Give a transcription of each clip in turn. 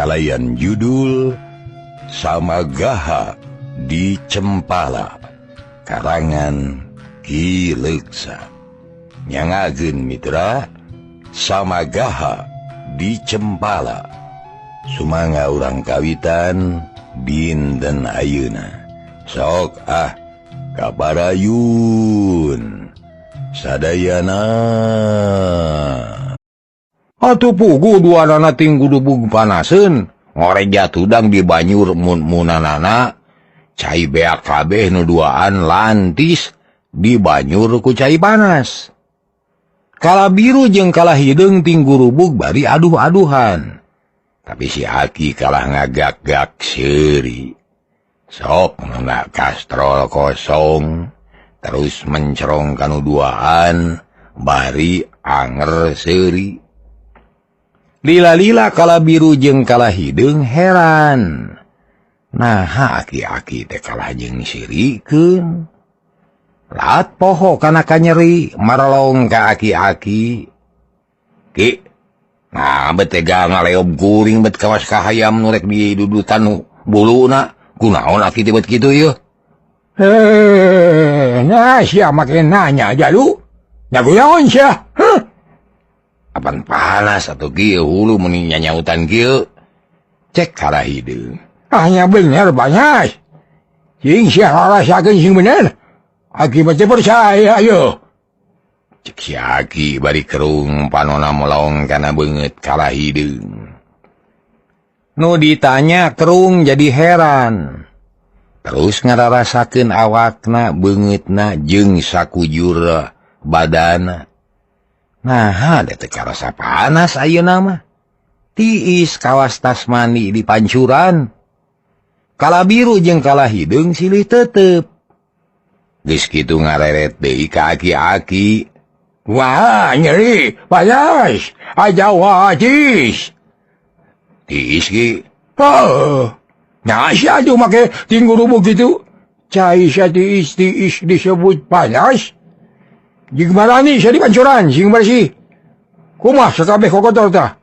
kalayan judul Samagaha di Cempala karangan Ki Leksa. Nyangageun mitra Samagaha di Cempala sumangga urang kawitan dinten ayeuna. Sok kabarayun sadayana. Atuh pugu duanana ting gudubug panaseun ngorek jatudang di banyur munanana cai beak kabeh nu duaan lantis di banyur ku cai panas. Kala biru jeung kala hideung ting gurubug bari aduh-aduhan. Tapi si Aki kalah ngagak-gak seuri. Sok nuna kastrol kosong terus mencerong kanu duaan bari anger seuri. Lila-lila kala biru jeung kala hideung heran. Naha aki-aki teh kalah jeung sirikeun. Lat poho kana kanyeri maralong ka aki-aki. Ki, nah betega ngaleob guring bet kawas kahayam nurek di dudutan buluna. Kunaon aki teh bet kitu yeuh? Nah sia make nanya aja lu. Nyagunaon sia? Apan panas atuh kieu hulu meni nyanyautan kieu. Cek kala hideung. Nya bener banyak. Sing sia ngarasakeun sing bener. Aki mah teu percaya yeuh. Cek si Aki bari kerung panona molong kana beungeut kala hideung. Nu ditanya kerung jadi heran. Terus ngararasakeun awakna, beungeutna jeung sakujur badana. Nah, teh karasa panas ayeuna mah. Tiis kawas tas mani di pancuran. Kala biru jeung kala hideung silih teuteup. Geus kitu ngareret deui ka aki-aki. Wah, nyeri, panas, ajawa cis. Tiis ki. Nah sia tuh make tinggurubug gitu. Cai sia tiis disebut panas. Jing marani sia di pancuran, sing bersih. Kumaha sakabeh kokotor tah.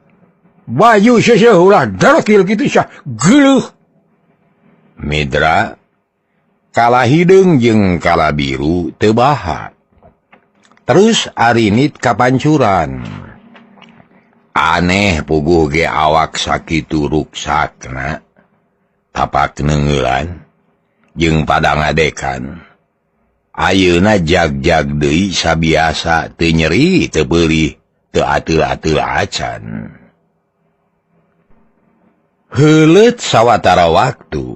Baju sia ulah darkil kitu sia geuleuh. Mitra, kala hideung jeung kala biru teu bahat. Terus arinit ka pancuran. Aneh puguh ge awak sakitu ruksakna. Tapak neungeulan jeung pada ngadekan. Ayeuna jag-jag deui sabiasa teu nyeri teu beulih teu ateul-ateul acan. Heuleut sawatara waktu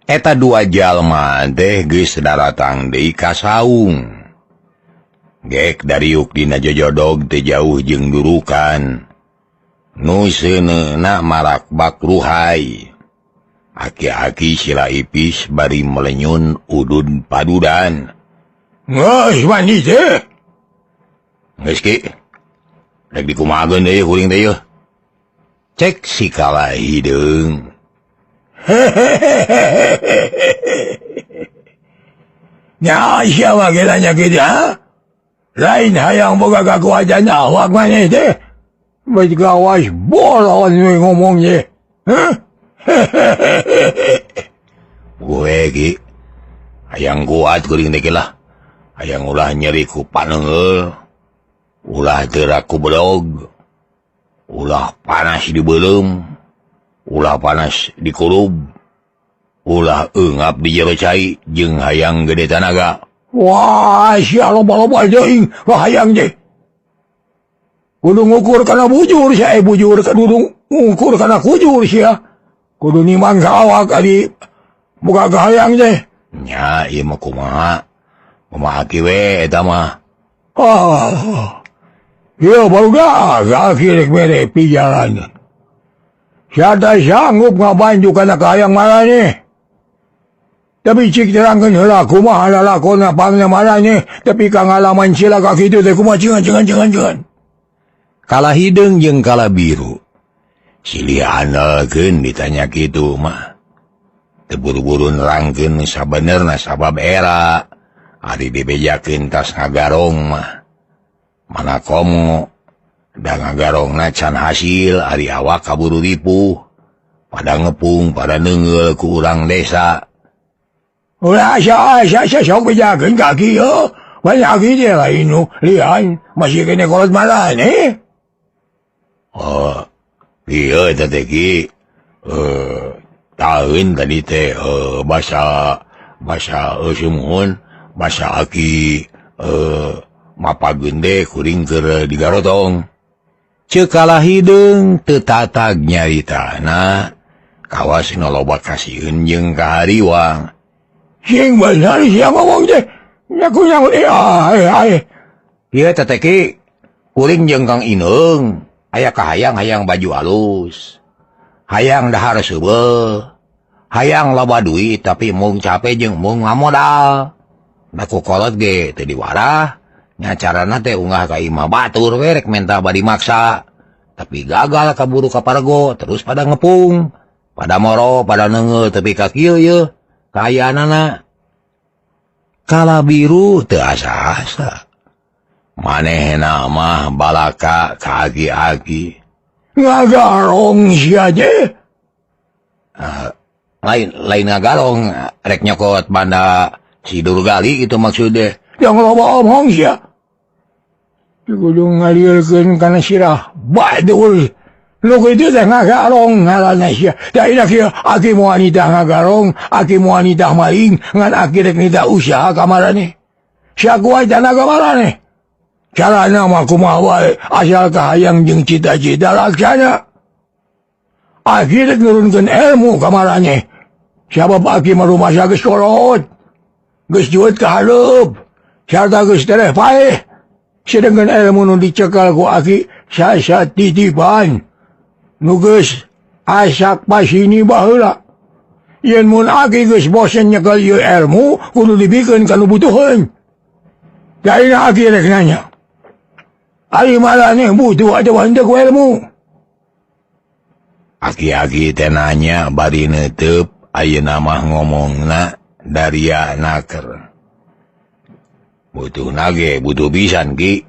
eta dua jalma teh geus daratang deui ka saung. Gek dariuk dina jojodog teu jauh jeung durukan. Nu seuneuna marak bak ruhai. Aki-aki sila ipis bari melenyun udud padudan. Geus mandi teh. Geus ki. Rek dikumahakeun deui kuring teh yeuh. Cek si kala hideung. Nya sia mah gelanya kitu ha. Lain hayang boga kakuatan awak maneh teh. Bet gawas bolon we ngomong ye. Gue ki. Hayang kuat kuring teh lah. Hayang ulah nyeri ku paneungeul. Ulah teurak ku bedog. Ulah panas di beuleum. Ulah panas di kulub. Ulah eungap di jero cai jeung hayang gede tanaga. Wah, sia loba-loba deui hayang teh. Kudu ngukur kana bujur sia bujur kudu ngukur kana kujur sia. Kudu nimang ka awak ari boga hayang teh. Nya ieu mah kumaha? Kumaha ki we eta mah? Ieu baru gak kirek mere pijalan. Siata sanggup ngabanju kana kahayang marane. Tapi cik terangkeun heula kumaha lalakonna pangna marane, tapi kangalaman sila ka kitu teh kumaha cengan. Kala hideung jeung kala biru. Silih andalkeun ditanya kitu mah. Teu buru-buru nerangkeun sabenerna sabab era. Ari dibejakeun tas ngagarong mah. Mana komo da ngagarongna can hasil ari awak kaburu ripuh. pada ngepung pada neunggeul ku urang desa. Ulah asa sok bejakeun kaki ya. Banyak dia lain nu lian masih kena kolot marane. Oh, iya Teki. Tahun tadi teh bahasa sumuhun bahasa aki mapa gende kuring keur digarotong. Ceuk kalah hideung teu tatag nyaritana kawas nu loba kasieun jeung kahariwang. Sing bener siang ngomong teh. Ya kunyang Ieu teh Teki, kuring jeung Kang Ineung aya kahayang-hayang baju alus. Hayang dahar seubeuh. Hayang loba duit tapi mung capek jeung mung ngamodal. Da ku kolot ge teu diwarah, nya carana teh unggah ka imah batur we rek menta badi maksa. Tapi gagal kaburu ka pargo, terus pada ngepung. Pada moro, pada neungeul tepi ka kieu yeuh. Kahayaanana kala biru teu asa-asa. Manehna mah balaka ka agi-agi. ngagarong sia teh. Lain ngagarong rek nyokot banda si Durgali gitu maksudnya. Yang loba omong sia. Kudu ngalieurkeun kana sirah badul. Lu kitu teh ngagarong ngaranna sia. Da ina kieu aki moal nitah ngagarong, aki moal nitah maling, ngan aki rek nitah usaha ka marane. Sia kuat tanaga marane. Carana mah kumaha wae asal kahayang jeung cita-cita laksana. Aki rek nurunkeun ilmu ka marane. Sabab aki mah rumasa geus kolot. Geus juet ka haleup. Sarta geus tereh paeh. Sedangkan ilmu nu dicekal ku aki sasa titipan. Nu geus asak pasini baheula. Yen mun aki geus bosen nyekel ieu ilmu, kudu dibikeun ka nu butuheun. Daina aki rek nanya. Ari marane butuh ada wanda ku ilmu. Aki-aki teh nanya bari neuteup ayeuna mah ngomongna daria naker. Butuh nage, butuh pisan ki.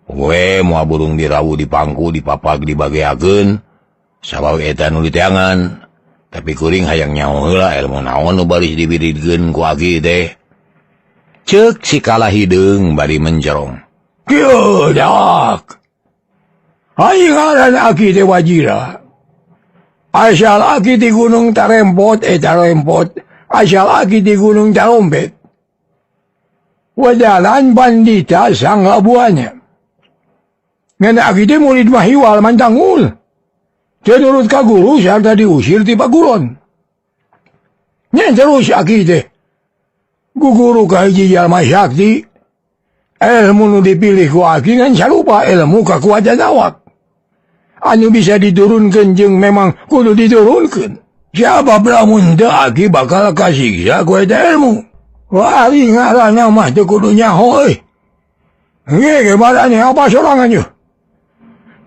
We moal burung dirawu di pangku, dipapag dibageakeun. Sabab eta nu diteangan. Tapi kuring hayang nyaho heula ilmu naon nu baris dibiridkeun ku aki teh. Ceuk si kalah hideung bari mencerong. Kieu dak. Ai ngaran aki teh Wajira. Asal aki di gunung Tarempot, Tarempot. Asal aki di gunung Tarompet. Wadalan bandita sang abuannya. Ngan aki teh murid mahiwal mantangul. Dia nurut ka guru sarta diusir ti paguron. Nyen terus aki teh. Guguru ka hiji jalma sakti. Ilmu nu dipilih ku aki ngan sarupa ilmu kakuatan awak. Anu bisa diturunkeun jeung memang kudu diturunkeun. Siapa lamun teu aki bakal kasiksa ku eta ilmu. Wah, ari ngaranna mah teu kudu nyaho euy. Nge marane apa sorangan yeuh.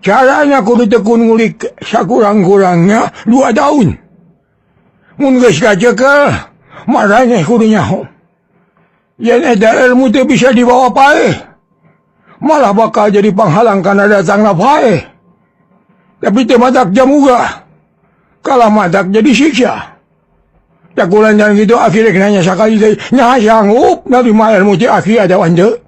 Caranya kudu tekun ngulik sakurang-kurangnya 2 tahun. Mun geus kacekel, marane kudu nyaho. Yen eta ilmu teu bisa dibawa paeh. Malah bakal jadi panghalang kana datangna paeh. Tapi teu matak jamuga. Kalah matak jadi siksa. Takulan dan gitu akhirnya nanya sakali teh, nya sanggup narima ilmu teh akhir ada wanda.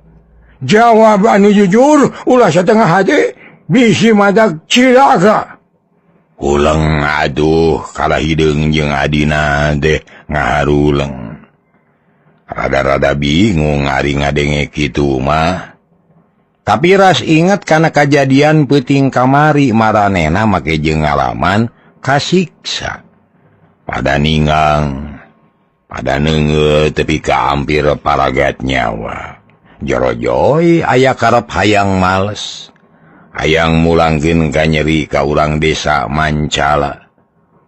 Jawab anu jujur, ulah setengah hati, bisi matak cilaka. Ulang aduh kalah hideung jeung adina teh ngaharuleng. Rada-rada bingung ari ngadenge kitu mah. Tapi ras inget kana kejadian peuting kamari maranena make jeung ngalaman kasiksa. Pada ninggang, pada neungeul tepi ka hampir paragat nyawa. Jorojoy aya karep hayang males. Hayang mulangkeun ka nyeri ka urang desa Mancala.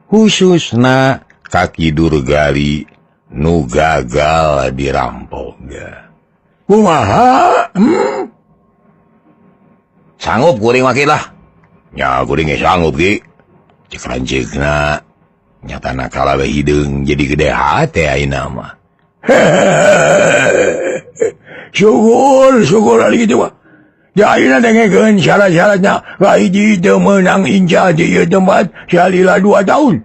Khususna kaki Durgali nu gagal dirampok. Kumaha? Sanggup kuring wakil lah. Nya kuring ge sanggup ki. Cek lanceukna nyatana kalawe hideung jadi gede hate ayeuna mah. Syukur ari kitu mah. Ya ayeuna dengekeun syarat-syaratna kahiji teu meunang inca di ieu tempat salila 2 tahun.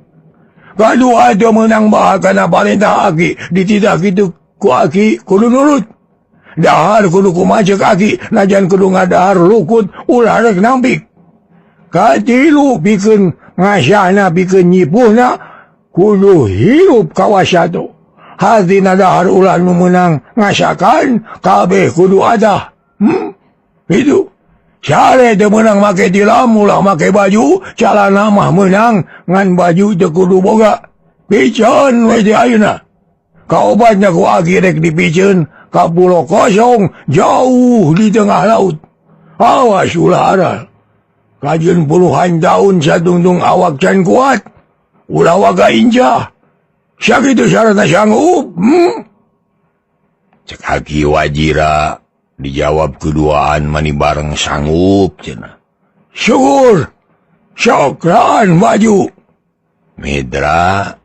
Kadua itu menang bahkan aparentah aki. Ditidak itu ku aki kudu nurut. Dahar kudu kumacek aki. Najan kudu ngadahar lukut ulah rek nampik. Katilu bikin ngasana bikin nyipuhna kudu hirup kawasatu. Hati nadahar ulah nu menang ngasakan kabeh kudu ada. Itu. Syare teu menang make tilam ulah make baju, calana mah menang ngan baju teu kudu boga. Piceun we di ayeuna. Kaobatna ku aki rek dipiceun ka pulau kosong jauh di tengah laut. Awas ulah aral. Kajian puluhan tahun satungtung awak can kuat. Ulah waga injah. Sakitu syaratna sanggup. Cek Aki Wajira dijawab keduaan mani bareng sanggup cenah. Syukur. Syokran baju. Medra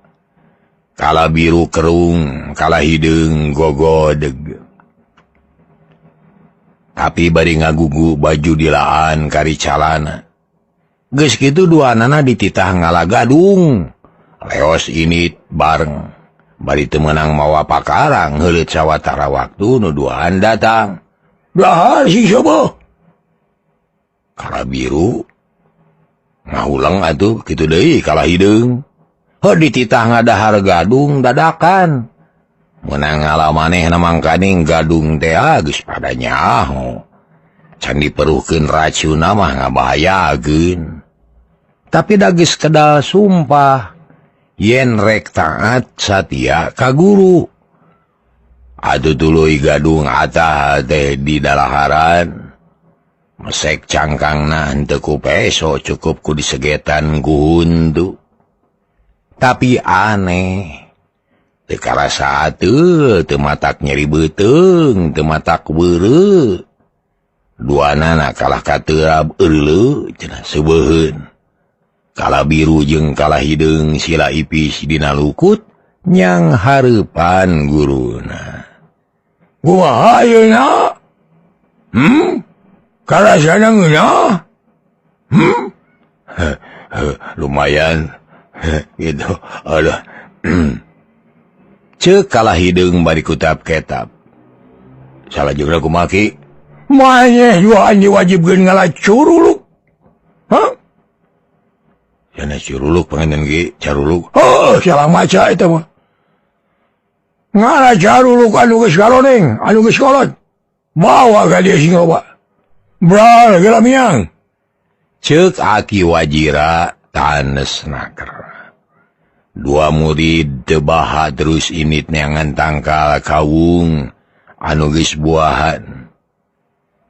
kala biru kerung, kala hideung gogodeg. Tapi bari ngagugu baju dilaan kari calana. Geus kitu duanana dititah ngalagadung. Leos init bareng. Bari teu meunang mawa pakarang heureut sawatara waktu nu duaan datang. Dahar si sapa? Kala biru ngahulang atuh kitu deui kala hideung. Heuh dititah ngadahar gadung dadakan. Meunang ngalamanehna mangkaning gadung teh geus pada nyaho. Can diperuhkeun racunna mah ngabahayakeun. Tapi da geus kedal sumpah yen rek taat satia ka guru. Atuh tuluy gadung atah teh di dalaharan. Mesek cangkangna henteu ku peso cukup ku disegetan ku huntu. Tapi aneh. Teu karasa teu matak nyeri beuteung, teu matak beureu. Duanana kalah kateurab euleu cenah sebeuheun. Kala biru jeung kala hideung sila ipis dina lukut nyang hareupan guruna. Kumaha ayeuna? Karasana ngeunah? Lumayan. Gitu. Aduh. Ceuk kala hideung bari kutap ketap. Salajengna kumaha Ki? Manyeh juaan diwajibkeun ngalacuruluk. Hah? Cenah curuluk panganan Ki, caruluk. Salah maca eta mah. Ngalacaruluk anu geus kaloneng, anu geus kolot. Bawa ka dieu sing loba. Bral geula miang. Ceuk Aki Wajira tanes naker. Dua murid teu baha terus init neangan tangkal kawung anu geus buahan.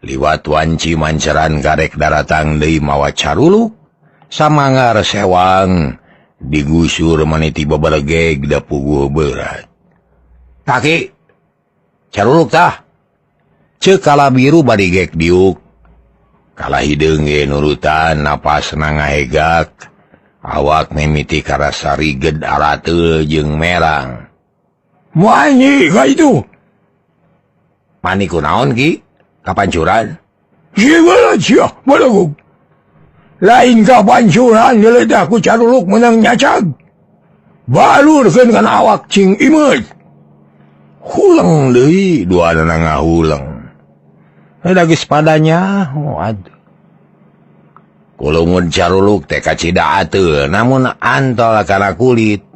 Liwat wanci manceran karek daratang deui mawa caruluk samangar sewang digusur maniti babalegeg da puguh berat. Taki, caruluk tah. Ceuk kala biru bari gek diuk. Kala hideung ge nurutan napasna ngahegak. Awak mimiti karasa riged arateu jeung merang. Manyi ka itu. Mani kunaon Ki? Kapancuran? Sibeula sia, balagug. Lain kapancuran geledah ku caruluk menang nyacag. Balurkeun kana awak cing imeuj. Hulang deui duanana ngahulang. Da geus padanya, aduh. Kulungun caruluk teh kacida ateu, namun antol kana kulit.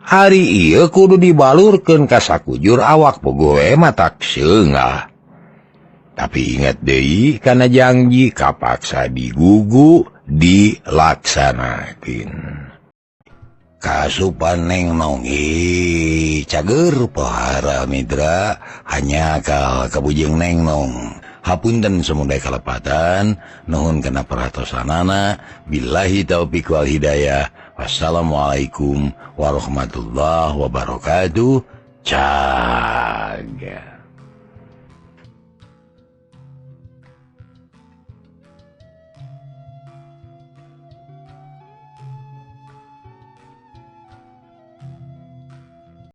Hari ieu kudu dibalurkeun ka sakujur awak puguh we matak seungah. Tapi ingat deui kana janji kapaksa digugu dilaksanakeun. Kasupan Neng Nong cager pohara mitra hanya kal kabujeng Neng Nong. Hapunten samudaya kalepatan, nuhun kana perhatosanana. Billahi taufiq wal hidayah. Wassalamualaikum warahmatullahi wabarakatuh. Caga.